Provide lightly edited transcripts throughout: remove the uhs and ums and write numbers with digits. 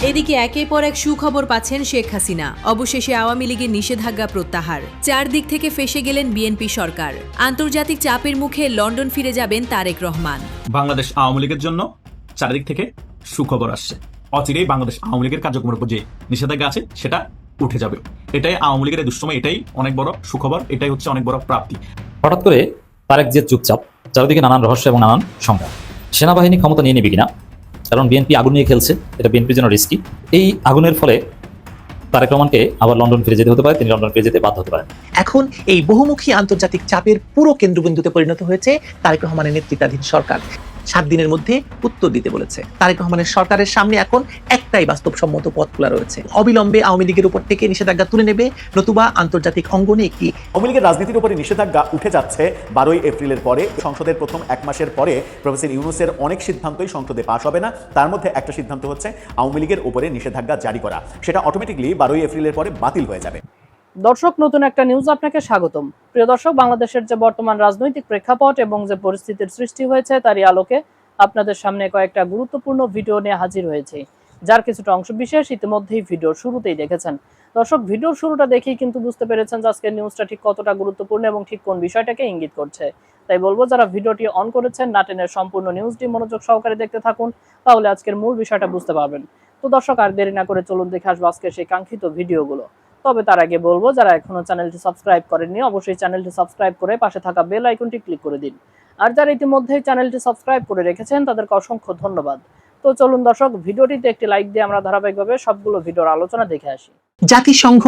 এদিকে একের পর এক সুখবর পাচ্ছেন শেখ হাসিনা। অবশেষে আওয়ামী লীগের নিষেধাজ্ঞা প্রত্যাহার। চারদিক থেকে ফেঁসে গেলেন বিএনপি সরকার। আন্তর্জাতিক চাপের মুখে লন্ডন ফিরে যাবেন তারেক রহমান। বাংলাদেশ আওয়ামী লীগের জন্য চারিদিক থেকে সুখবর আসছে। অচিরেই বাংলাদেশ আওয়ামী লীগের কার্যক্রমের উপর যে নিষেধাজ্ঞা আছে সেটা উঠে যাবে। এটাই আওয়ামী লীগের দুঃসময়, এটাই অনেক বড় সুখবর, এটাই হচ্ছে অনেক বড় প্রাপ্তি। হঠাৎ করে তারেক যে চুপচাপ, চারিদিকে নানান রহস্য এবং নানান সংখ্যা। সেনাবাহিনী ক্ষমতা নিয়ে নেবে কিনা, কারণ বিএনপি আগুন নিয়ে খেলছে, এটা বিএনপির জন্য রিস্কি। এই আগুনের ফলে তারেক রহমানকে আবার লন্ডন ফিরে যেতে হতে পারে, তিনি লন্ডন ফিরে যেতে বাধ্য হতে পারেন। এখন এই বহুমুখী আন্তর্জাতিক চাপের পুরো কেন্দ্রবিন্দুতে পরিণত হয়েছে তারেক রহমানের নেতৃত্বাধীন সরকার। 7 দিনের মধ্যে উত্তর দিতে বলেছে। তারেক রহমানের সরকারের সামনে এখন একটাই বাস্তবসম্মত পথ খোলা রয়েছে। অবিলম্বে আওয়ামী লীগের উপর থেকে নিষেধাজ্ঞা তুলে নেবে, নতুবা আন্তর্জাতিক অঙ্গনে একটি আওয়ামী লীগের রাজনীতির উপরে নিষেধাজ্ঞা উঠে যাচ্ছে 12ই এপ্রিলের পরে। সংসদের প্রথম 1 মাসের পরে প্রফেসর ইউনূসের অনেক সিদ্ধান্তই সংসদে পাস হবে না। তার মধ্যে একটা সিদ্ধান্ত হচ্ছে আওয়ামী লীগের উপরে নিষেধাজ্ঞা জারি করা। সেটা অটোমেটিকলি 12ই এপ্রিলের পরে বাতিল হয়ে যাবে। দর্শক, নতুন একটা নিউজ আপনাকে স্বাগতম। প্রিয় দর্শক, বাংলাদেশের যে বর্তমান রাজনৈতিক প্রেক্ষাপট এবং যে পরিস্থিতির সৃষ্টি হয়েছে তারই আলোকে আপনাদের সামনে কয়েকটা গুরুত্বপূর্ণ ভিডিও নিয়ে হাজির হয়েছে, যার কিছুটা অংশ বিশেষ ইতিমধ্যেই ভিডিওর শুরুতেই দেখেছেন। দর্শক, ভিডিওর শুরুটা দেখেই কিন্তু বুঝতে পেরেছেন যে আজকের নিউজটা ঠিক কতটা গুরুত্বপূর্ণ এবং ঠিক কোন বিষয়টাকে ইঙ্গিত করছে। তাই বলবো, যারা ভিডিওটি অন করেছেন না টেনে সম্পূর্ণ নিউজটি মনোযোগ সহকারে দেখতে থাকুন, তাহলে আজকের মূল বিষয়টা বুঝতে পারবেন। তো দর্শক, আর দেরি না করে চলুন দেখে আসবো আজকের সেই কাঙ্ক্ষিত ভিডিওগুলো। তবে তার আগে বলবো, যারা এখনো চ্যানেলটি সাবস্ক্রাইব করেননি অবশ্যই চ্যানেলটি সাবস্ক্রাইব করে পাশে থাকা বেল আইকনটি ক্লিক করে দিন। আর যারা ইতিমধ্যেই চ্যানেলটি সাবস্ক্রাইব করে রেখেছেন তাদেরকে অসংখ্য ধন্যবাদ। তো চলুন দর্শক, ভিডিওটিতে একটি লাইক দিয়ে আমরা ধারাবাহিকভাবে সবগুলো ভিডিওর আলোচনা দেখে আসি। জাতিসংঘ,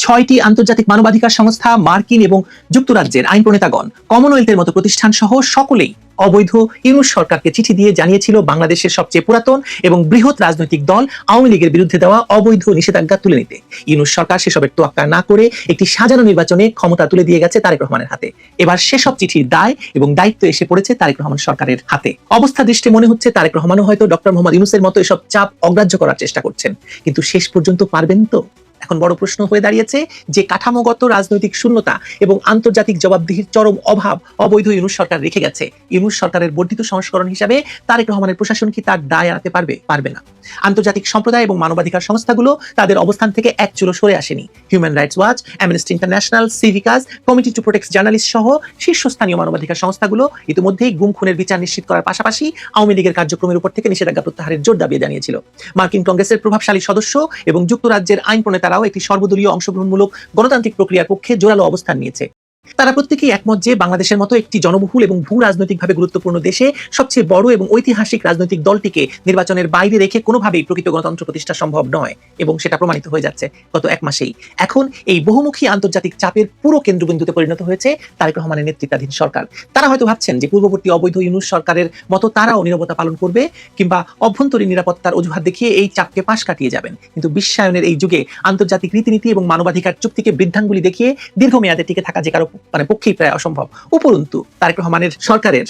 6টি আন্তর্জাতিক মানবাধিকার সংস্থা, মার্কিন এবং যুক্তরাজ্যের আইন প্রণেতাগণ, কমনওয়েলথের মতো প্রতিষ্ঠান সহ সকলেই অবৈধ ইউনূস সরকারকে চিঠি দিয়ে জানিয়েছিল বাংলাদেশের সবচেয়ে পুরাতন এবং বৃহৎ রাজনৈতিক দল আওয়ামী লীগের বিরুদ্ধে দেওয়া অবৈধ নিষেধাজ্ঞা তুলে নিতে। ইউনূস সরকার সেসবের তোয়াক্কা না করে একটি সাজানো নির্বাচনে ক্ষমতা তুলে দিয়ে গেছে তারেক রহমানের হাতে। এবার সেসব চিঠির দায় এবং দায়িত্ব এসে পড়েছে তারেক রহমান সরকারের হাতে। অবস্থা দৃষ্টে মনে হচ্ছে তারেক রহমানও হয়তো ডক্টর মোহাম্মদ ইউনূসের মতো এসব চাপ অগ্রাহ্য করার চেষ্টা করছেন, কিন্তু শেষ পর্যন্ত পারবেন তো? এখন বড় প্রশ্ন হয়ে দাঁড়িয়েছে যে কাঠামোগত রাজনৈতিক শূন্যতা এবং আন্তর্জাতিক জবাবদিহির চরম অভাব অবৈধ ইউনূস সরকার রেখে গেছে। ইউনূস সরকারের বর্ধিত সংস্করণ হিসাবে তারেক রহমানের প্রশাসন কি তার দায় এড়াতে পারবে না। আন্তর্জাতিক সম্প্রদায় এবং মানবাধিকার সংস্থাগুলো তাদের অবস্থান থেকে এক চুলো সরে আসেনি। Human rights watch, Amnesty International, সিভিকাস, কমিটি টু প্রোটেক্ট জার্নালিস্ট সহ শীর্ষস্থানীয় মানবাধিকার সংস্থাগুলো ইতিমধ্যেই গুম খুনের বিচার নিশ্চিত করার পাশাপাশি আওয়ামী লীগের কার্যক্রমের উপর থেকে নিষেধাজ্ঞা প্রত্যাহারের জোর দাবি জানিয়েছিল। মার্কিন কংগ্রেসের প্রভাবশালী সদস্য এবং যুক্তরাজ্যের আইন প্রণেতারাও একটি সর্বদলীয় অংশগ্রহণমূলক গণতান্ত্রিক প্রক্রিয়ার পক্ষে জোরালো অবস্থান নিয়েছে। তারা প্রত্যেকেই একমত যে বাংলাদেশের মতো একটি জনবহুল এবং ভূ রাজনৈতিকভাবে গুরুত্বপূর্ণ দেশে সবচেয়ে বড় এবং ঐতিহাসিক রাজনৈতিক দলটিকে নির্বাচনের বাইরে রেখে কোনোভাবেই প্রকৃত গণতন্ত্র প্রতিষ্ঠা সম্ভব নয়, এবং সেটা প্রমাণিত হয়ে যাচ্ছে গত 1 মাসেই। এখন এই বহুমুখী আন্তর্জাতিক চাপের পুরো কেন্দ্রবিন্দুতে পরিণত হয়েছে তারেক রহমানের নেতৃত্বাধীন সরকার। তারা হয়তো ভাবছেন যে পূর্ববর্তী অবৈধ ইউনূস সরকারের মতো তারাও নীরবতা পালন করবে কিংবা অভ্যন্তরীণ নিরাপত্তার অজুহাত দেখিয়ে এই চাপকে পাশ কাটিয়ে যাবেন, কিন্তু বিশ্বায়নের এই যুগে আন্তর্জাতিক রীতিনীতি এবং মানবাধিকার চুক্তিকে বৃদ্ধাঙ্গুলি দেখিয়ে দীর্ঘমেয়াদে টিকে থাকা যে কারো পক্ষেই প্রায় অসম্ভব। উপরন্তু তারেক রহমানের সরকারের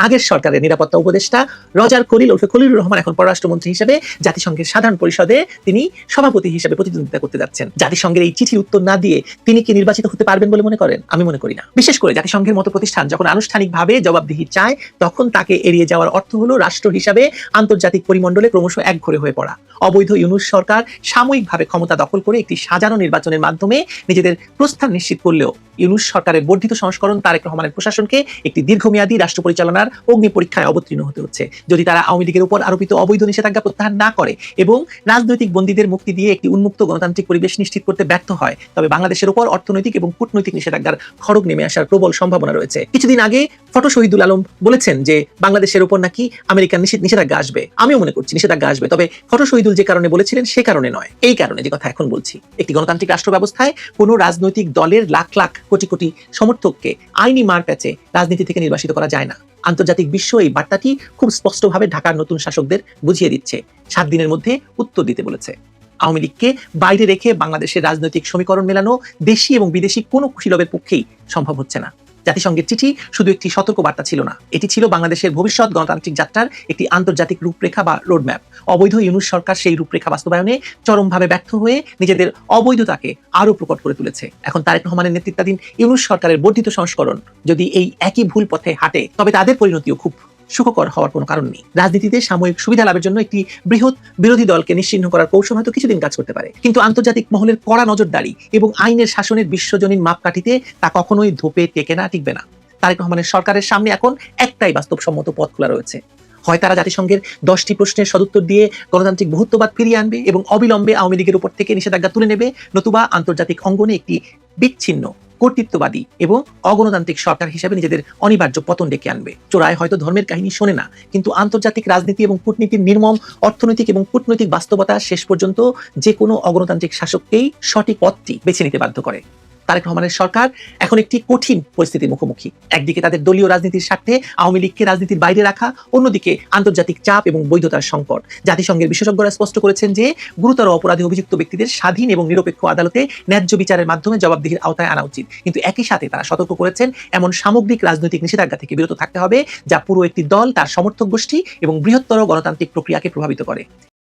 আগের সরকারের নিরাপত্তা উপদেষ্টা রজার খলিল ওরফে খলিলুর রহমান এখন পররাষ্ট্রমন্ত্রী হিসেবে জাতিসংঘের সাধারণ পরিষদে তিনি সভাপতি হিসেবে প্রতিদ্বন্দ্বিতা করতে যাচ্ছেন। জাতিসংঘের এই চিঠির উত্তর না দিয়ে তিনি কি নির্বাচিত হতে পারবেন বলে মনে করেন? আমি মনে করি না। বিশেষ করে জাতিসংঘের মতো প্রতিষ্ঠান যখন আনুষ্ঠানিকভাবে জবাবদিহি চায়, তখন তাকে এড়িয়ে যাওয়ার অর্থ হলো রাষ্ট্র হিসাবে আন্তর্জাতিক পরিমণ্ডলে ক্রমশ একঘরে হয়ে পড়া। অবৈধ ইউনূস সরকার সাময়িকভাবে ক্ষমতা দখল করে একটি সাজানো নির্বাচনের মাধ্যমে নিজেদের প্রস্থান নিশ্চিত করলেও ইউনূস সরকারের বর্ধিত সংস্করণ তারেক রহমানের প্রশাসনকে একটি দীর্ঘমেয়াদী রাষ্ট্র পরিচালনার অগ্নি পরীক্ষায় অবতীর্ণ হতে হচ্ছে। যদি তারা আওয়ামী লীগের উপর আরোপিত অবৈধ নিষেধাজ্ঞা প্রত্যাহার না করে এবং রাজনৈতিক বন্দীদের মুক্তি দিয়ে একটি উন্মুক্ত গণতান্ত্রিক পরিবেশ নিশ্চিত করতে ব্যর্থ হয়, তবে বাংলাদেশের উপর অর্থনৈতিক এবং কূটনৈতিক নিষেধাজ্ঞার খড়গ নেমে আসার প্রবল সম্ভাবনা রয়েছে। কিছুদিন আগে ফটো শহীদুল আলম বলেছেন যে বাংলাদেশের উপর নাকি আমেরিকার নিষেধাজ্ঞা আসবে। আমিও মনে করছি নিষেধাজ্ঞা আসবে, তবে ফটো শহীদুল যে কারণে বলেছিলেন সে কারণে নয়। এই কারণে যে কথা এখন বলছি, একটি গণতান্ত্রিক রাষ্ট্র ব্যবস্থায় কোনো রাজনৈতিক দলের লাখ লাখ কোটি কোটি সমর্থককে আইনি মার প্যাচে রাজনীতি থেকে নির্বাসিত করা যায় না। আন্তর্জাতিক বিশ্ব এই বার্তাটি খুব স্পষ্টভাবে ঢাকার নতুন শাসকদের বুঝিয়ে দিচ্ছে। 7 দিনের মধ্যে উত্তর দিতে বলেছে। আওয়ামী লীগকে বাইরে রেখে বাংলাদেশের রাজনৈতিক সমীকরণ মেলানো দেশি এবং বিদেশি কোনো কুশীলবের পক্ষেই সম্ভব হচ্ছে না। জাতিসংঘের চিঠি শুধু একটি সতর্ক বার্তা ছিল না, এটি ছিল বাংলাদেশের ভবিষ্যৎ গণতান্ত্রিক যাত্রার একটি আন্তর্জাতিক রূপরেখা বা রোডম্যাপ। অবৈধ ইউনূস সরকার সেই রূপরেখা বাস্তবায়নে চরমভাবে ব্যর্থ হয়ে নিজেদের অবৈধতাকে আরো প্রকট করে তুলেছে। এখন তারেক রহমানের নেতৃত্বাধীন ইউনূস সরকারের বর্ধিত সংস্করণ যদি এই একই ভুল পথে হাঁটে, তবে তাদের পরিণতিও খুব সুখকর হওয়ার কোনো কারণ নেই। রাজনীতিতে সাময়িক সুবিধা লাভের জন্য একটি বৃহৎ বিরোধী দলকে নিশ্চিহ্ন করার কৌশল হয়তো কিছুদিন কাজ করতে পারে, কিন্তু আন্তর্জাতিক মহলের কড়া নজরদারি এবং আইনের শাসনের বিশ্বজনীন মাপকাঠিতে তা কখনোই ধোপে টেকে না, টিকবে না। তারেক রহমানের সরকারের সামনে এখন একটাই বাস্তবসম্মত পথ খোলা রয়েছে। হয় তারা জাতিসংঘের 10টি প্রশ্নের সদুত্তর দিয়ে গণতান্ত্রিক বহুত্ববাদ ফিরিয়ে আনবে এবং অবিলম্বে আওয়ামী লীগের উপর থেকে নিষেধাজ্ঞা তুলে নেবে, নতুবা আন্তর্জাতিক অঙ্গনে একটি বিচ্ছিন্ন কর্তৃত্ববাদী এবং অগণতান্ত্রিক সরকার হিসেবে নিজেদের অনিবার্য পতন ডেকে আনবে। চোরায় হয়তো ধর্মের কাহিনী শোনে না, কিন্তু আন্তর্জাতিক রাজনীতি এবং কূটনীতির নির্মম অর্থনৈতিক এবং কূটনৈতিক বাস্তবতা শেষ পর্যন্ত যে কোনো অগণতান্ত্রিক শাসককেই সঠিক পথটি বেছে নিতে বাধ্য করে। তারেক রহমানের সরকার এখন একটি কঠিন পরিস্থিতির মুখোমুখি। একদিকে তাদের দলীয় রাজনীতির স্বার্থে আওয়ামী লীগকে রাজনীতির বাইরে রাখা, অন্যদিকে আন্তর্জাতিক চাপ এবং বৈধতার সংকট। জাতিসংঘের বিশেষজ্ঞরা স্পষ্ট করেছেন যে গুরুতর অপরাধে অভিযুক্ত ব্যক্তিদের স্বাধীন এবং নিরপেক্ষ আদালতে ন্যায্য বিচারের মাধ্যমে জবাবদিহির আওতায় আনা উচিত, কিন্তু একই সাথে তারা সতর্ক করেছেন এমন সামগ্রিক রাজনৈতিক নিষেধাজ্ঞা থেকে বিরত থাকতে হবে যা পুরো একটি দল, তার সমর্থক গোষ্ঠী এবং বৃহত্তর গণতান্ত্রিক প্রক্রিয়াকে প্রভাবিত করে।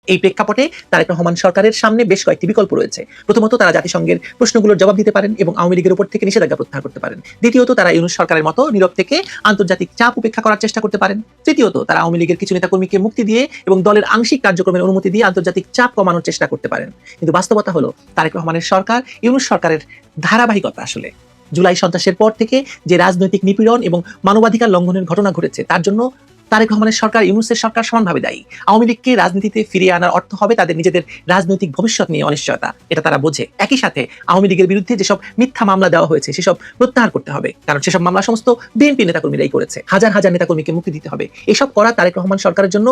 এই প্রেক্ষাপটে তারেক রহমান সরকারের সামনে বেশ কয়েকটি বিকল্প রয়েছে। প্রথমত, তারা জাতিসংঘের প্রশ্নগুলোর জবাব দিতে পারেন এবং আওয়ামী লীগের উপর থেকে নিষেধাজ্ঞা প্রত্যাহার করতে পারেন। দ্বিতীয়ত, তারা ইউনূস সরকারের মতো নীরব থেকে আন্তর্জাতিক চাপ উপেক্ষা করার চেষ্টা করতে পারেন। তৃতীয়ত, তারা আওয়ামী লীগের কিছু নেতাকর্মীকে মুক্তি দিয়ে এবং দলের আংশিক কার্যক্রমের অনুমতি দিয়ে আন্তর্জাতিক চাপ কমানোর চেষ্টা করতে পারেন। কিন্তু বাস্তবতা হলো তারেক রহমানের সরকার ইউনূস সরকারের ধারাবাহিকতা আসলে জুলাই সন্ত্রাসের পর থেকে যে রাজনৈতিক নিপীড়ন এবং মানবাধিকার লঙ্ঘনের ঘটনা ঘটেছে তার জন্য তারেক রহমানের সরকার, ইউনূসের সরকার সমানভাবে দায়ী। আওয়ামী লীগকে রাজনীতিতে ফিরিয়ে আনার অর্থ হবে তাদের নিজেদের রাজনৈতিক ভবিষ্যৎ নিয়ে অনিশ্চয়তা, এটা তারা বোঝে। একই সাথে আওয়ামী লীগের বিরুদ্ধে যেসব মিথ্যা মামলা দেওয়া হয়েছে সেসব প্রত্যাহার করতে হবে, কারণ সেসব মামলা সমস্ত বিএনপি নেতাকর্মীরাই করেছে। হাজার হাজার নেতাকর্মীকে মুক্তি দিতে হবে। এসব করা তারেক রহমান সরকারের জন্য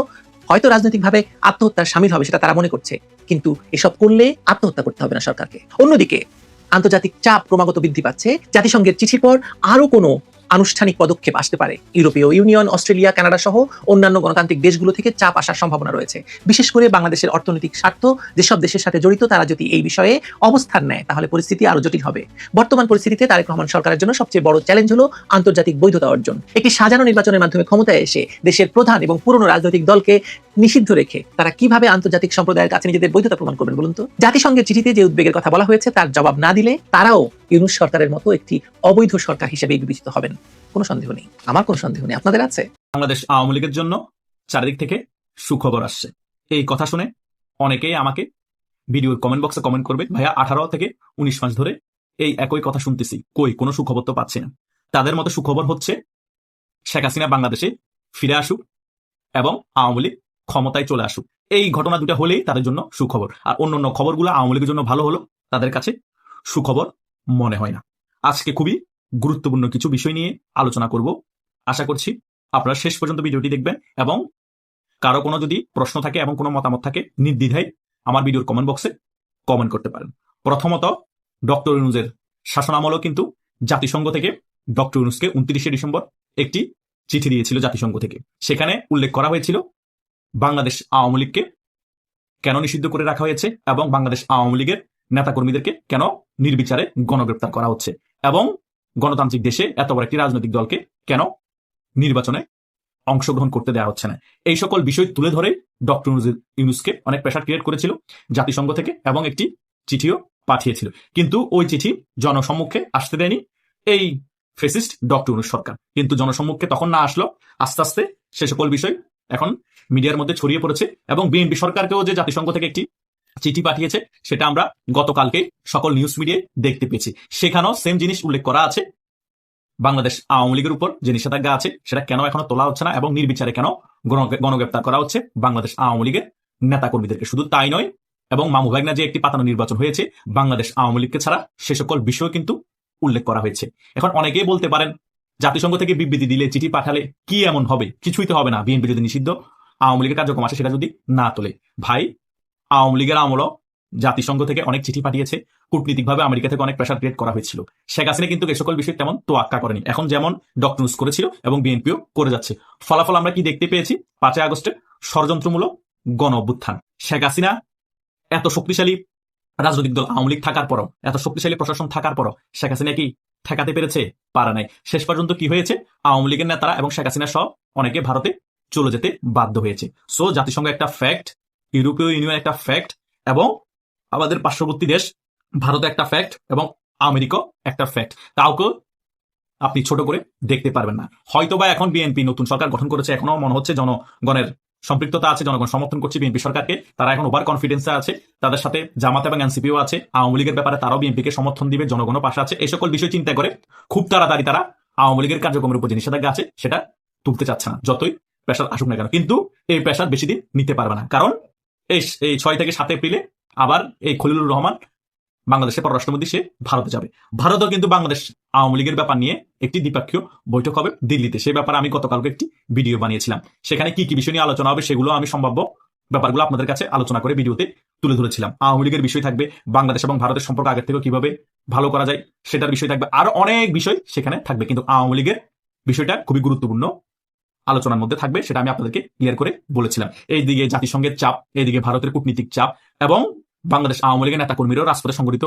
হয়তো রাজনৈতিকভাবে আত্মহত্যার শামিল হবে, সেটা তারা মনে করছে, কিন্তু এসব করলে আত্মহত্যা করতে হবে না সরকারকে। অন্যদিকে আন্তর্জাতিক চাপ ক্রমাগত বৃদ্ধি পাচ্ছে। জাতিসংঘের চিঠির পর আরো কোনো আনুষ্ঠানিক পদক্ষেপ আসতে পারে। ইউরোপীয় ইউনিয়ন, অস্ট্রেলিয়া, কানাডা সহ অন্যান্য গণতান্ত্রিক দেশগুলো থেকে চাপ আসার সম্ভাবনা রয়েছে। বিশেষ করে বাংলাদেশের অর্থনৈতিক স্বার্থ যেসব দেশের সাথে জড়িত, তারা যদি এই বিষয়ে অবস্থান নেয় তাহলে পরিস্থিতি আরো জটিল হবে। বর্তমান পরিস্থিতিতে তারেক রহমান সরকারের জন্য সবচেয়ে বড় চ্যালেঞ্জ হলো আন্তর্জাতিক বৈধতা অর্জন। একটি সাজানো নির্বাচনের মাধ্যমে ক্ষমতায় এসে দেশের প্রধান এবং পুরনো রাজনৈতিক দলকে নিষিদ্ধ রেখে তারা কিভাবে আন্তর্জাতিক সম্প্রদায়ের কাছে নিজেদের বৈধতা প্রমাণ করবেন বলুন তো? জাতিসংঘের চিঠিতে যে উদ্বেগের কথা বলা হয়েছে তার জবাব না দিলে তারাও ইউনূস সরকারের মতো একটি অবৈধ সরকার হিসেবে বিবেচিত হবেন। কোনো সন্দেহ নেই, আমার কোনো সন্দেহ নেই। আপনাদের আছে? বাংলাদেশ আওয়ামী লীগের জন্য চারিদিক থেকে সুখবর আসছে। এই কথা শুনে অনেকেই আমাকে ভিডিওর কমেন্ট বক্সে কমেন্ট করবে, ভাইয়া 18 থেকে 19 মাস ধরে এই একই কথা শুনতেছি, কোনো সুখবর তো পাচ্ছি না। তাদের মতো সুখবর হচ্ছে শেখ হাসিনা বাংলাদেশে ফিরে আসুক এবং আওয়ামী লীগ ক্ষমতায় চলে আসুক। এই ঘটনা দুটো হলেই তাদের জন্য সুখবর, আর অন্যান্য খবরগুলো আওয়ামী লীগের জন্য ভালো হলো তাদের কাছে সুখবর মনে হয় না। আজকে খুবই গুরুত্বপূর্ণ কিছু বিষয় নিয়ে আলোচনা করব। আশা করছি আপনারা শেষ পর্যন্ত ভিডিওটি দেখবেন এবং কারো কোনো যদি প্রশ্ন থাকে এবং কোনো মতামত থাকে নির্দ্বিধায় আমার ভিডিওর কমেন্ট বক্সে কমেন্ট করতে পারেন। প্রথমত, ডক্টর ইউনূসের শাসনামলেও কিন্তু জাতিসংঘ থেকে ডক্টর ইউনূসকে 29শে ডিসেম্বর একটি চিঠি দিয়েছিল জাতিসংঘ থেকে। সেখানে উল্লেখ করা হয়েছিল বাংলাদেশ আওয়ামী লীগকে কেন নিষিদ্ধ করে রাখা হয়েছে এবং বাংলাদেশ আওয়ামী লীগের নেতাকর্মীদেরকে কেন নির্বিচারে গণগ্রেপ্তার করা হচ্ছে এবং গণতান্ত্রিক দেশে এত বড় একটি রাজনৈতিক দলকে কেন নির্বাচনে অংশগ্রহণ করতে দেওয়া হচ্ছে না। এই সকল বিষয় তুলে ধরে ডক্টর ইউনূসকে অনেক প্রেশার ক্রিয়েট করেছিল জাতিসংঘ থেকে এবং একটি চিঠিও পাঠিয়েছিল, কিন্তু ওই চিঠি জনসম্মুখে আসতে দেয়নি এই ফেসিস্ট ডক্টর ইউনূস সরকার। কিন্তু জনসম্মুখে তখন না আসলো, আস্তে আস্তে সে সকল বিষয় এখন মিডিয়ার মধ্যে ছড়িয়ে পড়েছে এবং বিএনপি সরকারকেও যে জাতিসংঘ থেকে একটি চিঠি পাঠিয়েছে সেটা আমরা গতকালকে সকল নিউজ মিডিয়ায় দেখতে পেয়েছি। সেখানেও সেম জিনিস উল্লেখ করা আছে, বাংলাদেশ আওয়ামী লীগের উপর যে নিষেধাজ্ঞা আছে সেটা কেন এখনো তোলা হচ্ছে না এবং নির্বিচারে কেন গণগ্রেপ্তার করা হচ্ছে বাংলাদেশ আওয়ামী লীগের নেতাকর্মীদেরকে। শুধু তাই নয়, এবং মামু ভাগনা যে একটি পাতানো নির্বাচন হয়েছে বাংলাদেশ আওয়ামী লীগকে ছাড়া, সে সকল বিষয় কিন্তু উল্লেখ করা হয়েছে। এখন অনেকেই বলতে পারেন জাতিসংঘ থেকে বিবৃতি দিলে, চিঠি পাঠালে কি এমন হবে? কিছুই তো হবে না। বিএনপি যদি নিষিদ্ধ আওয়ামী লীগের কার্যক্রম আসে সেটা যদি না তোলে। ভাই, আওয়ামী লীগের আমলও জাতিসংঘ থেকে অনেক চিঠি পাঠিয়েছে, কূটনীতিকভাবে আমেরিকা থেকে অনেক প্রেশার ক্রিয়েট করা হয়েছিল। শেখ হাসিনা কিন্তু এই সকল বিষয় তেমন তোয়াক্কা করেনি। এখন যেমন ডক্টর ইউনূস করেছিল এবং বিএনপিও করে যাচ্ছে। ফলাফল আমরা কি দেখতে পেয়েছি? 5 আগস্টে ষড়যন্ত্রমূলক গণ অভ্যুত্থান। শেখ হাসিনা এত শক্তিশালী রাজনৈতিক দল আওয়ামী লীগ থাকার পরও, এত শক্তিশালী প্রশাসন থাকার পরও শেখ হাসিনা কি ঠেকাতে পেরেছে? পারে নাই। শেষ পর্যন্ত কি হয়েছে? আওয়ামী লীগের নেতারা এবং শেখ হাসিনা সহ অনেকে ভারতে চলে যেতে বাধ্য হয়েছে। সো জাতিসংঘ একটা ফ্যাক্ট, ইউরোপীয় ইউনিয়ন একটা ফ্যাক্ট এবং আমাদের পার্শ্ববর্তী দেশ ভারত একটা ফ্যাক্ট এবং আমেরিকা একটা ফ্যাক্ট। কাউকে আপনি ছোট করে দেখতে পারবেন না। হয়তোবা এখন বিএনপি নতুন সরকার গঠন করেছে, এখনো মনে হচ্ছে জনগণের সম্পৃক্ততা আছে, জনগণ সমর্থন করছে বিএনপি সরকারকে, তারা এখন ওভার কনফিডেন্সে আছে, তাদের সাথে জামাত এবং এনসিপিও আছে, আওয়ামী লীগের ব্যাপারে তারাও বিএনপিকে সমর্থন দিবে, জনগণও পাশে আছে। এই সকল বিষয় চিন্তা করে খুব তাড়াতাড়ি তারা আওয়ামী লীগের কার্যক্রমের উপর যে নিষেধাজ্ঞা আছে সেটা তুলতে চাচ্ছে না, যতই প্রেশার আসুক না কেন। কিন্তু এই প্রেশার বেশি দিন নিতে পারবে না, কারণ এই 6 থেকে 7 এপ্রিলে আবার এই খলিলুর রহমান বাংলাদেশের পররাষ্ট্রমন্ত্রী সে ভারতে যাবে। ভারতও কিন্তু বাংলাদেশ আওয়ামী লীগের ব্যাপার নিয়ে একটি দ্বিপক্ষীয় বৈঠক হবে দিল্লিতে। সেই ব্যাপারে আমি গতকালকে একটি ভিডিও বানিয়েছিলাম, সেখানে কি কি বিষয় নিয়ে আলোচনা হবে সেগুলো আমি সম্ভাব্য ব্যাপারগুলো আপনাদের কাছে আলোচনা করে ভিডিওতে তুলে ধরেছিলাম। আওয়ামী লীগের বিষয় থাকবে, বাংলাদেশ এবং ভারতের সম্পর্ক আগের থেকে কিভাবে ভালো করা যায় সেটার বিষয় থাকবে, আরো অনেক বিষয় সেখানে থাকবে। কিন্তু আওয়ামী লীগের বিষয়টা খুবই গুরুত্বপূর্ণ আলোচনার মধ্যে থাকবে, সেটা আমি আপনাদেরকে ক্লিয়ার করে বলেছিলাম। এইদিকে জাতিসংঘের চাপ, এইদিকে ভারতের কূটনীতিক চাপ, এবং বাংলাদেশ আওয়ামী লীগের নেতাকর্মীরাও রাজপথে সংগঠিত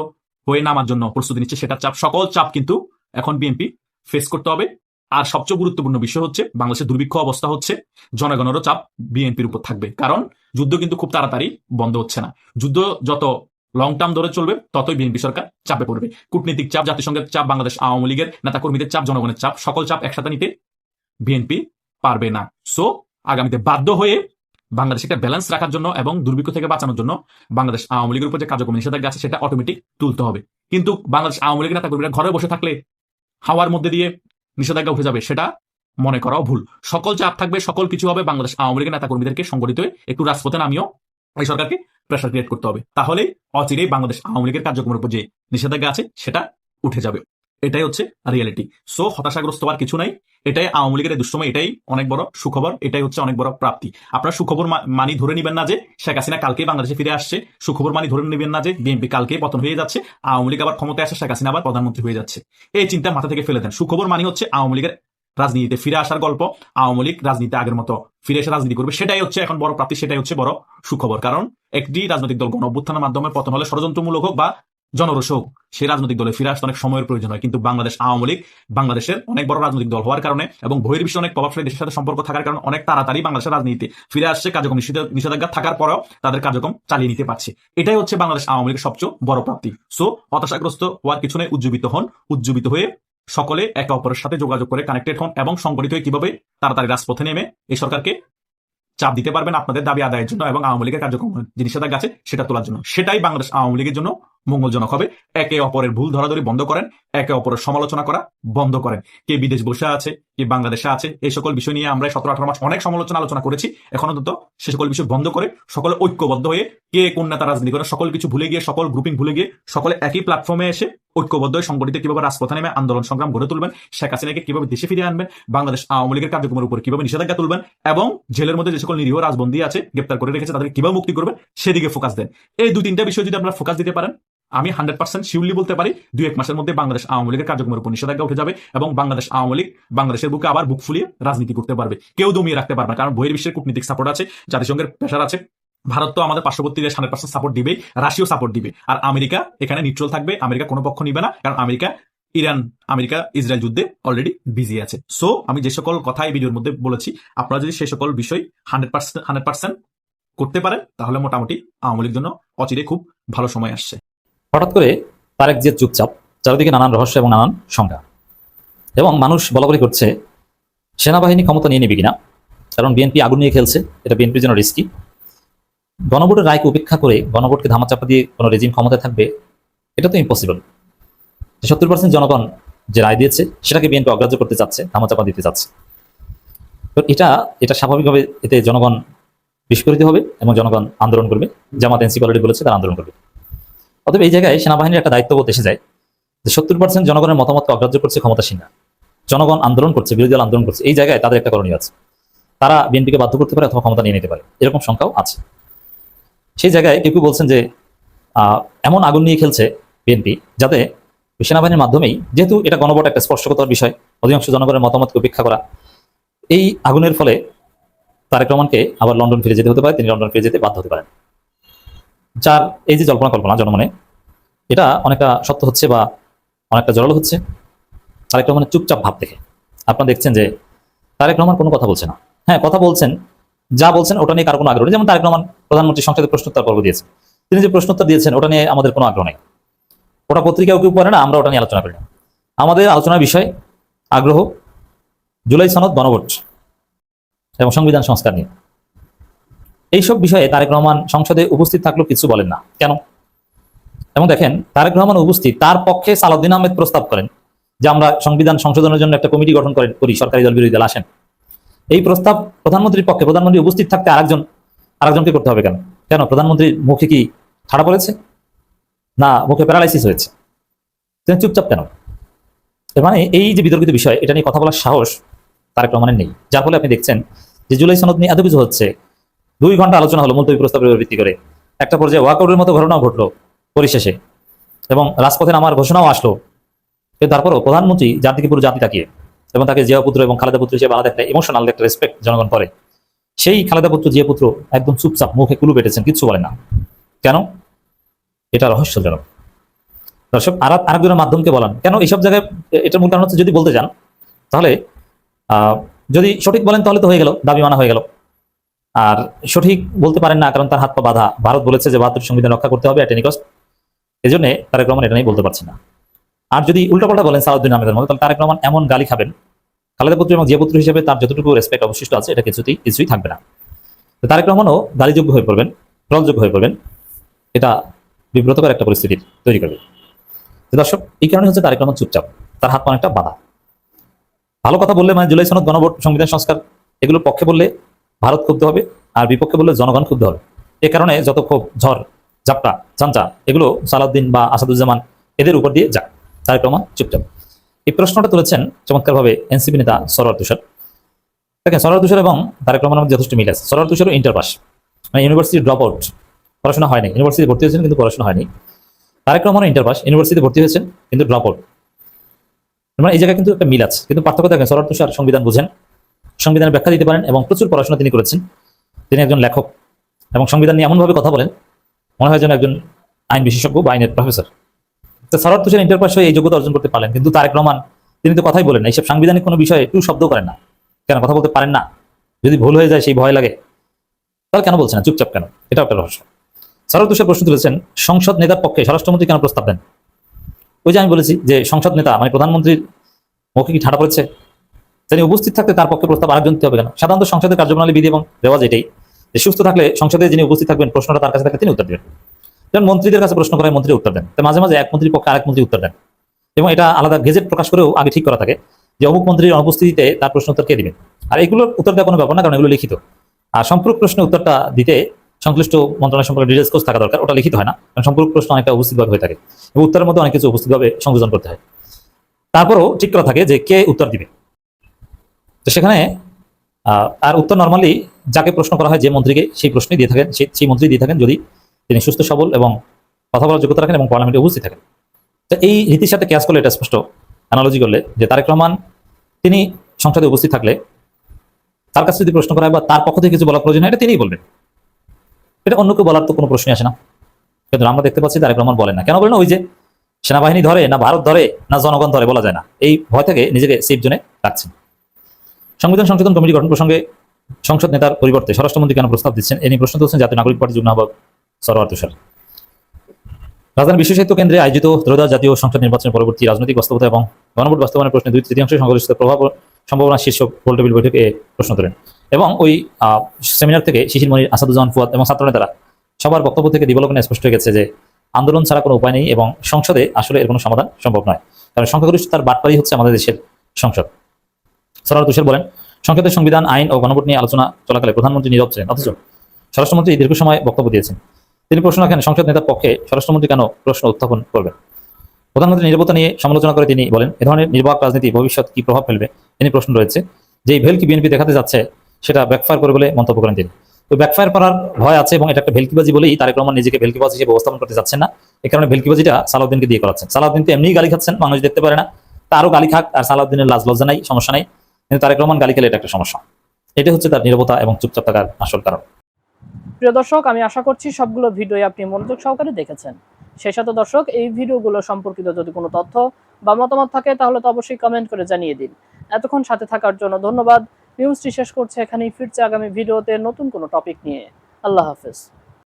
হয়ে নামার জন্য প্রস্তুতি নিচ্ছে, সেটার চাপ, সকল চাপ কিন্তু এখন বিএনপি ফেস করতে হবে। আর সবচেয়ে গুরুত্বপূর্ণ বিষয় হচ্ছে বাংলাদেশের দুর্ভিক্ষ অবস্থা হচ্ছে, জনগণেরও চাপ বিএনপির উপর থাকবে, কারণ যুদ্ধ কিন্তু খুব তাড়াতাড়ি বন্ধ হচ্ছে না। যুদ্ধ যত লং টার্ম ধরে চলবে ততই বিএনপি সরকার চাপে পড়বে। কূটনীতিক চাপ, জাতিসংঘের চাপ, বাংলাদেশ আওয়ামী লীগের নেতাকর্মীদের চাপ, জনগণের চাপ, সকল চাপ একসাথে নিতে বিএনপি পারবে না। সো আগামীতে বাধ্য হয়ে বাংলাদেশ একটা ব্যালেন্স রাখার জন্য এবং দুর্ভিক্ষ থেকে বাঁচানোর জন্য বাংলাদেশ আওয়ামী লীগের উপর যে কার্যক্রম নিষেধাজ্ঞা আছে সেটা অটোমেটিক তুলতে হবে। কিন্তু বাংলাদেশ আওয়ামী লীগের নেতাকর্মীরা ঘরে বসে থাকলে হাওয়ার মধ্যে দিয়ে নিষেধাজ্ঞা উঠে যাবে, সেটা মনে করাও ভুল। সকল চাপ থাকবে, সকল কিছু হবে, বাংলাদেশ আওয়ামী লীগের নেতাকর্মীদেরকে সংগঠিত হয়ে একটু রাজপথে নামিয়েও এই সরকারকে প্রেশার ক্রিয়েট করতে হবে, তাহলে অচিরেই বাংলাদেশ আওয়ামী লীগের কার্যক্রমের উপর যে নিষেধাজ্ঞা আছে সেটা উঠে যাবে। এটাই হচ্ছে রিয়েলিটি। সো হতাশাগ্রস্ত হওয়ার কিছু নাই, এটাই আওয়ামী লীগের দুঃসময়, এটাই অনেক বড় সুখবর, এটাই হচ্ছে অনেক বড় প্রাপ্তি। আপনারা সুখবর মানি ধরে নিবেন না যে শেখ হাসিনা কালকেই বাংলাদেশে ফিরে আসছে, সুখবর মানি ধরে নিবেন না যে বিএনপি কালকেই পতন হয়ে যাচ্ছে, আওয়ামী লীগ আবার ক্ষমতায় আসে, শেখ হাসিনা আবার প্রধানমন্ত্রী হয়ে যাচ্ছে। এই চিন্তা মাথা থেকে ফেলে দেন। সুখবর মানি হচ্ছে আওয়ামী লীগের রাজনীতিতে ফিরে আসার গল্প, আওয়ামী লীগ রাজনীতি আগের মতো ফিরে এসে রাজনীতি করবে, সেটাই হচ্ছে এখন বড় প্রাপ্তি, সেটাই হচ্ছে বড় সুখবর। কারণ একটি রাজনৈতিক দল গণ অভ্যুত্থানের মাধ্যমে পতন হলে ষড়যন্ত্রমূলক হোক বা জনরোষ হোক, সেই রাজনৈতিক দলে ফিরে আসতে অনেক সময়ের প্রয়োজন হয়। কিন্তু বাংলাদেশ আওয়ামী লীগ বাংলাদেশের অনেক বড় রাজনৈতিক দল হওয়ার কারণে এবং বহির্বিশ্বে অনেক প্রভাবশালী দেশের সাথে সম্পর্ক থাকার কারণে অনেক তাড়াতাড়ি বাংলাদেশের রাজনীতি ফিরে আসছে, কার্যক্রম নিষেধাজ্ঞা থাকার পরেও তাদের কার্যক্রম চালিয়ে নিতে পারছে। এটাই হচ্ছে বাংলাদেশ আওয়ামী লীগের সবচেয়ে বড় প্রাপ্তি। সো হতাশাগ্রস্ত হওয়ার কিছু নেই, উজ্জীবিত হন, উজ্জীবিত হয়ে সকলে একে অপরের সাথে যোগাযোগ করে কানেক্টেড হন এবং সংগঠিত হয়ে কিভাবে তাড়াতাড়ি রাজপথে নেমে এই সরকারকে চাপ দিতে পারবেন আপনাদের দাবি আদায়ের জন্য এবং আওয়ামী লীগের কার্যক্রম যে নিষেধাজ্ঞা আছে সেটা তোলার জন্য। সেটাই বাংলাদেশ আওয়ামী লীগের জন্য মঙ্গলজনক হবে। একে অপরের ভুল ধরাধরি বন্ধ করেন, একে অপরের সমালোচনা করা বন্ধ করেন। কে বিদেশ বসে আছে, কে বাংলাদেশে আছে, এই সকল বিষয় নিয়ে আমরা 17-18 মাস অনেক আলোচনা করেছি। এখন অন্তত সে সকল বিষয় বন্ধ করে সকলে ঐক্যবদ্ধ হয়ে, কে কোন নেতা রাজনীতি করে সকল কিছু ভুলে গিয়ে, সকল গ্রুপিং ভুলে গিয়ে সকলে একই প্ল্যাটফর্মে এসে ঐক্যবদ্ধ হয়ে সংগঠিত কিভাবে রাজপথে নেমে আন্দোলন সংগ্রাম গড়ে তুলবেন, শেখ হাসিনাকে কিভাবে দেশে ফিরিয়ে আনবেন, বাংলাদেশ আওয়ামী লীগের কার্যক্রমের উপর কিভাবে নিষেধাজ্ঞা তুলবেন এবং জেলের মধ্যে যে সকল নিরীহ রাজবন্দী আছে গ্রেপ্তার করে রেখেছে তাদেরকে কিভাবে মুক্তি করবেন সেদিকে ফোকাস দেন। এই 2-3টা বিষয় যদি আপনারা ফোকাস দিতে পারেন, আমি 100% শিওরলি বলতে পারি 2-1 মাসের মধ্যে বাংলাদেশ আওয়ামী লীগের কার্যক্রমের উপর নিষেধাজ্ঞা উঠে যাবে এবং বাংলাদেশ আওয়ামী লীগ বাংলাদেশের বুকে আবার বুক ফুলিয়ে রাজনীতি করতে পারবে। কেউ দমিয়ে রাখতে পারবে না, কারণ বহির্বিশ্বের কূটনীতিক সাপোর্ট আছে, জাতিসংঘের প্রেশার আছে, ভারত তো আমাদের পার্শ্ববর্তী দেশ 100% সাপোর্ট দিবে, রাশিয়াও সাপোর্ট দিবে, আর আমেরিকা এখানে নিউট্রাল থাকবে। আমেরিকা কোনো পক্ষ নিবে না, কারণ আমেরিকা ইসরায়েল যুদ্ধে অলরেডি বিজি আছে। সো আমি যে সকল কথা এই ভিডিওর মধ্যে বলেছি, আপনারা যদি সেই সকল বিষয় 100% করতে পারেন তাহলে মোটামুটি আওয়ামী লীগের জন্য অচিরে খুব ভালো সময় আসছে। হঠাৎ করে তারেক জিয়া চুপচাপ, চারিদিকে নানান রহস্য এবং নানান সংখ্যা, এবং মানুষ বলাবলি করছে সেনাবাহিনী ক্ষমতা নিয়ে নেবে কিনা, কারণ বিএনপি আগুন নিয়ে খেলছে, এটা বিএনপির জন্য রিস্কি। গণভোটের রায়কে উপেক্ষা করে গণভোটকে ধামাচাপা দিয়ে কোনো রেজিম ক্ষমতায় থাকবে, এটা তো ইম্পসিবল। 70% জনগণ যে রায় দিয়েছে সেটাকে বিএনপি অগ্রাহ্য করতে চাচ্ছে, ধামাচাপা দিতে চাচ্ছে। তো এটা স্বাভাবিকভাবে এতে জনগণ বিস্ফোরিত হবে এবং জনগণ আন্দোলন করবে। জামাত এনসিপি অলরেডি বলেছে তারা আন্দোলন করবে। অতএব এই জায়গায় সেনাবাহিনীর একটা দায়িত্ববোধ এসে যায় যে 70% জনগণের মতামতকে অগ্রাহ্য করছে ক্ষমতাসীনরা, জনগণ আন্দোলন করছে, বিরোধী দল আন্দোলন করছে, এই জায়গায় তাদের একটা করণীয় আছে। তারা বিএনপিকে বাধ্য করতে পারে অথবা ক্ষমতা নিয়ে নিতে পারে, এরকম সংখ্যাও আছে। সেই জায়গায় কেউ বলছেন যে এমন আগুন নিয়ে খেলছে বিএনপি যাতে সেনাবাহিনীর মাধ্যমেই, যেহেতু এটা গণভোট একটা স্পর্শকতার বিষয়, অধিকাংশ জনগণের মতামতকে উপেক্ষা করা, এই আগুনের ফলে তারেক রহমানকে আবার লন্ডন ফিরে যেতে হতে পারে, তিনি লন্ডন ফিরে যেতে বাধ্য হতে পারেন। যার এই যে জল্পনা কল্পনা জনমনে, এটা অনেকটা সত্য হচ্ছে বা অনেকটা জোরালো হচ্ছে তারেক রহমানের চুপচাপ ভাব দেখে। আপনারা দেখছেন যে তারেক রহমান কোনো কথা বলছে না। হ্যাঁ, কথা বলছেন, যা বলছেন ওটা নিয়ে কারো কোনো আগ্রহ নেই। যেমন তারেক রহমান প্রধানমন্ত্রী সংসদে প্রশ্নোত্তর পর্ব দিয়েছেন, তিনি যে প্রশ্নোত্তর দিয়েছেন ওটা নিয়ে আমাদের কোনো আগ্রহ নেই, ওটা পত্রিকাও কেউ পড়ে না, আমরা ওটা নিয়ে আলোচনা করি না। আমাদের আলোচনার বিষয় আগ্রহ জুলাই সনদ, গণভোট এবং সংবিধান সংস্কার নিয়ে। এইসব বিষয়ে তারেক রহমান সংসদে উপস্থিত থাকলেও কিছু বলেন না কেন? এবং দেখেন, তারেক রহমান উপস্থিত, তার পক্ষে সালাউদ্দিন আহমেদ প্রস্তাব করেন যে আমরা সংবিধান সংশোধনের জন্য একটা কমিটি গঠন করি, সরকারি দল বিরোধী দল আসেন। এই প্রস্তাব প্রধানমন্ত্রীর পক্ষে, প্রধানমন্ত্রী উপস্থিত থাকতে আরেকজনকে করতে হবে কেন? কেন প্রধানমন্ত্রীর মুখে কি ঠাড়া পড়েছে, না মুখে প্যারালাইসিস হয়েছে? তিনি চুপচাপ কেন? এর মানে এই যে বিতর্কিত বিষয়, এটা নিয়ে কথা বলার সাহস তারেক রহমানের নেই, যার ফলে আপনি দেখছেন যে জুলাই সনদ নিয়ে এত কিছু হচ্ছে। 2 ঘন্টা আলোচনা হলো মুলতবি প্রস্তাবের উপর ভিত্তি করে, একটা পর্যায়ে ওয়াকআউটের মতো ঘটনাও ঘটলো পরিশেষে, এবং রাজপথে নামার ঘোষণাও আসলো। কিন্তু তারপরও প্রধানমন্ত্রী, যার দিকে পুরো জাতি তাকিয়ে, এবং তাকে জিয়া পুত্র এবং খালেদা পুত্র হিসেবে আলাদা একটা ইমোশনাল একটা রেসপেক্ট জনগণ করে, সেই খালেদা পুত্র জিয়া পুত্র একদম চুপচাপ মুখে কুলু পেটেছেন, কিচ্ছু বলেন না কেন? এটা রহস্যজনক। দর্শক, আরেকজনের মাধ্যমকে বলান কেন এইসব জায়গায়? এটার মূল কারণ হচ্ছে, যদি বলতে যান তাহলে যদি সঠিক বলেন তাহলে তো হয়ে গেল, দাবি মানা হয়ে গেল। আর সঠিক বলতে পারেন না, কারণ তার হাত পা বাঁধা। ভারত বলেছে যে 72 সংবিধান রক্ষা করতে হবে, এট এনি কস্ট। এই জন্য তারেক রহমান এটা নিয়ে বলতে পারছি না। আর যদি উল্টাপাল্টা বলেন সালাউদ্দিন আহমেদের মতো, তাহলে তারেক রহমান এমন গালি খাবেন, খালেদা পুত্র এবং জিয়া পুত্র হিসেবে তার যতটুকু রেসপেক্ট অবশিষ্ট আছে, এটা কিছুই থাকবে না। তো তারেক রহমানও গালিযোগ্য হয়ে পড়বেন, ট্রলযোগ্য হয়ে পড়বেন। এটা বিব্রতকর একটা পরিস্থিতি তৈরি করবে। তো দর্শক, এই কারণে হচ্ছে তারেক রহমান চুপচাপ, তার হাত পা অনেকটা বাঁধা। ভালো কথা বললে, মানে জুলাই সনদ, গণভোট, সংবিধান সংস্কার, এগুলোর পক্ষে বললে ভারত ক্ষুব্ধ হবে, আর বিপক্ষে বললে জনগণ ক্ষুব্ধ হবে। এ কারণে যত ক্ষোভ, ঝড় ঝাপটা, চাঞ্চা, এগুলো সালাউদ্দিন বা আসাদুজ্জামান এদের উপর দিয়ে যাক। তারেক রহমান চুপচাপ। এই প্রশ্নটা তুলেছেন চমৎকারভাবে এনসিপি নেতা সরোয়ার তুষার। দেখেন, সরোয়ার তুষার এবং তারেক রহমানের মধ্যে যথেষ্ট মিল আছে। সরোয়ার তুষারও ইন্টার পাস, মানে ইউনিভার্সিটি ড্রপ আউট, পড়াশোনা হয়নি, ইউনিভার্সিটি ভর্তি হয়েছেন কিন্তু পড়াশোনা হয়নি। তারেক রহমানও ইন্টার পাস, ইউনিভার্সিটি ভর্তি হয়েছেন কিন্তু ড্রপ আউট। মানে এই জায়গায় কিন্তু একটা মিল আছে। কিন্তু পার্থক্য দেখেন, সরোয়ার তুষার সংবিধান বুঝেন, সংবিধানের ব্যাখ্যা দিতে পারেন, এবং প্রচুর পড়াশোনা তিনি করেছেন। তিনি একজন লেখক, এবং সংবিধান নিয়ে এমনভাবে কথা বলেন মনে হয় যেন একজন আইন বিশেষজ্ঞ বা আইনের প্রফেসর। তো সরোয়ার তুষার ইন্টার পাস হয়ে এই যোগ্যতা অর্জন করতে পারলেন, কিন্তু তারেক রহমান তিনি তো কথাই বলেন না, এইসব সাংবিধানিক কোনো বিষয়ে একটু শব্দ করেন না। কেন কথা বলতে পারেন না? যদি ভুল হয়ে যায় সেই ভয় লাগে, তাহলে কেন বলছেন না, চুপচাপ কেন? এটা একটা রহস্য। সরোয়ার তুষার প্রশ্ন তুলেছেন, সংসদ নেতার পক্ষে স্বরাষ্ট্রমন্ত্রী কেন প্রস্তাব দেন? ওই যে আমি বলেছি যে সংসদ নেতা মানে প্রধানমন্ত্রীর মুখে কি ঠাড়া পড়েছে? তিনি উপস্থিত থাকতে তার পক্ষে প্রস্তাব আরেকজন দিতে হবে কেন? সাধারণত সংসদের কার্যপ্রণালী, বিধি এবং রেওয়াজ এটাই যে সুস্থ থাকলে সংসদে যিনি উপস্থিত থাকবেন, প্রশ্নটা তার কাছে থাকলে তিনি উত্তর দেবেন। যেমন মন্ত্রীদের কাছে প্রশ্ন করায় মন্ত্রী উত্তর দেন, তো মাঝে মাঝে এক মন্ত্রীর পক্ষে আরেক মন্ত্রী উত্তর দেন, এবং এটা আলাদা গেজেট প্রকাশ করেও আগে ঠিক করা থাকে যে অমুক মন্ত্রীর অনুপস্থিতিতে তার প্রশ্ন উত্তর কে দিবেন। আর এগুলোর উত্তর দেওয়া কোনো ব্যাপার না, কারণ এগুলো লিখিত। আর সম্পূরক প্রশ্নের উত্তরটা দিতে সংশ্লিষ্ট মন্ত্রণালয় সম্পর্কে ডিটেলস কোর্স থাকা দরকার, ওটা লিখিত হয় না, কারণ সম্পূরক প্রশ্ন অনেকটা উপস্থিতভাবে হয়ে থাকে, এবং উত্তরের মধ্যে অনেক কিছু উপস্থিতভাবে সংযোজন করতে হয়। তারপরও ঠিক করা থাকে যে কে উত্তর দিবে। তো সেখানে আর উত্তর নর্মালি যাকে প্রশ্ন করা হয়, যে মন্ত্রীকে, সেই প্রশ্নই দিয়ে থাকেন, সেই মন্ত্রী দিয়ে থাকেন যদি তিনি সুস্থ সবল এবং কথা বলার যোগ্যতা রাখেন এবং পার্লামেন্টে উপস্থিত থাকেন। তো এই রীতির সাথে ক্যাচ করলে এটা স্পষ্ট অ্যানালজি করলে যে তারেক রহমান তিনি সংসদে উপস্থিত থাকলে তার কাছে যদি প্রশ্ন করা হয় বা তার পক্ষ থেকে কিছু বলার প্রয়োজন হয়, এটা তিনিই বলবেন। এটা অন্য কেউ বলার তো কোনো প্রশ্নই আসে না। কিন্তু আমরা দেখতে পাচ্ছি তারেক রহমান বলেন না। কেন বলেন? ওই যে সেনাবাহিনী ধরে না, ভারত ধরে না, জনগণ ধরে, বলা যায় না, এই ভয় থেকে নিজেকে সেফ জোনে রাখছেন। সংবিধান সংশোধন কমিটি গঠন প্রসঙ্গে সংসদ নেতার পরিবর্তে স্বরাষ্ট্রমন্ত্রী কেন প্রস্তাব দিচ্ছেন, এ নিয়ে প্রশ্ন তুলছেন জাতীয় নাগরিক পার্টির যুগ্ম আহ্বায়ক সরোয়ার তুষার। রাজধানী বিশ্ব সাহিত্য কেন্দ্রে আয়োজিত ত্রয়োদশ জাতীয় সংসদ নির্বাচনের পরবর্তী রাজনৈতিক বাস্তবতা এবং গণভোট বাস্তবায়নের প্রশ্নে 2/3 সংখ্যাগরিষ্ঠ প্রভাব সম্ভাবনা শীর্ষক গোলটেবিল বৈঠকে প্রশ্ন তোলেন, এবং ওই সেমিনার থেকে শিশির মনির, আসাদুজ্জামান ফুয়াদ এবং ছাত্র নেতারা সবার বক্তব্য থেকে দিবালোচনে স্পষ্ট হয়ে গেছে যে আন্দোলন ছাড়া কোনো উপায় নেই, এবং সংসদে আসলে এর কোনো সমাধান সম্ভব নয়, কারণ সংখ্যাগরিষ্ঠতার বাটপাড়ি হচ্ছে আমাদের দেশের সংসদ। সরোয়ার তুষার বলেন, সংসদের সংবিধান, আইন ও গণভোট নিয়ে আলোচনা চলাকালে প্রধানমন্ত্রী নীরব ছিলেন, অথচ স্বরাষ্ট্রমন্ত্রী দীর্ঘ সময় বক্তব্য দিয়েছেন। তিনি প্রশ্ন রাখেন, সংসদ নেতার পক্ষে স্বরাষ্ট্রমন্ত্রী কেন প্রশ্ন উত্থাপন করবেন? প্রধানমন্ত্রী নীরবতা নিয়ে সমালোচনা করে তিনি বলেন, এ ধরনের নির্বাক রাজনীতি ভবিষ্যৎ কি প্রভাব ফেলবে এ নিয়ে প্রশ্ন রয়েছে। যে ভেলকি বিএনপি দেখাতে যাচ্ছে সেটা ব্যাকফায়ার করে বলে মন্তব্য করেন তিনি। তো ব্যাকফায়ার করার ভয় আছে, এবং এটা একটা ভেলকিবাজি বলেই তারেক রহমান নিজেকে ভেলকিবাজ হিসেবে উপস্থাপন করতে যাচ্ছেন না। এই কারণে ভেলকিবাজিটা সালাউদ্দিনকে দিয়ে করাচ্ছেন। সালাউদ্দিন তো এমনিই গালি খাচ্ছেন, মানুষ দেখতে পারে না, তারও গালি খাক, আর সালাউদ্দিনের লাজ লজ্জা নাই, সমস্যা নাই, কিন্তু তারেক রহমান গালি খেলে এটা একটা সমস্যা। এটা হচ্ছে তার নীরবতা এবং চুপচাপ থাকার আসল কারণ। প্রিয় দর্শক, আমি আশা করছি সবগুলো ভিডিও আপনি মনোযোগ সহকারে দেখেছেন। সেই সাথে দর্শক, এই ভিডিওগুলো সম্পর্কিত যদি কোনো তথ্য বা মতামত থাকে তাহলে তো অবশ্যই কমেন্ট করে জানিয়ে দিন। এতক্ষণ সাথে থাকার জন্য ধন্যবাদ। নিউজটি শেষ করছে এখানেই, ফিরছে আগামী ভিডিওতে নতুন কোনো টপিক নিয়ে। আল্লাহ হাফেজ।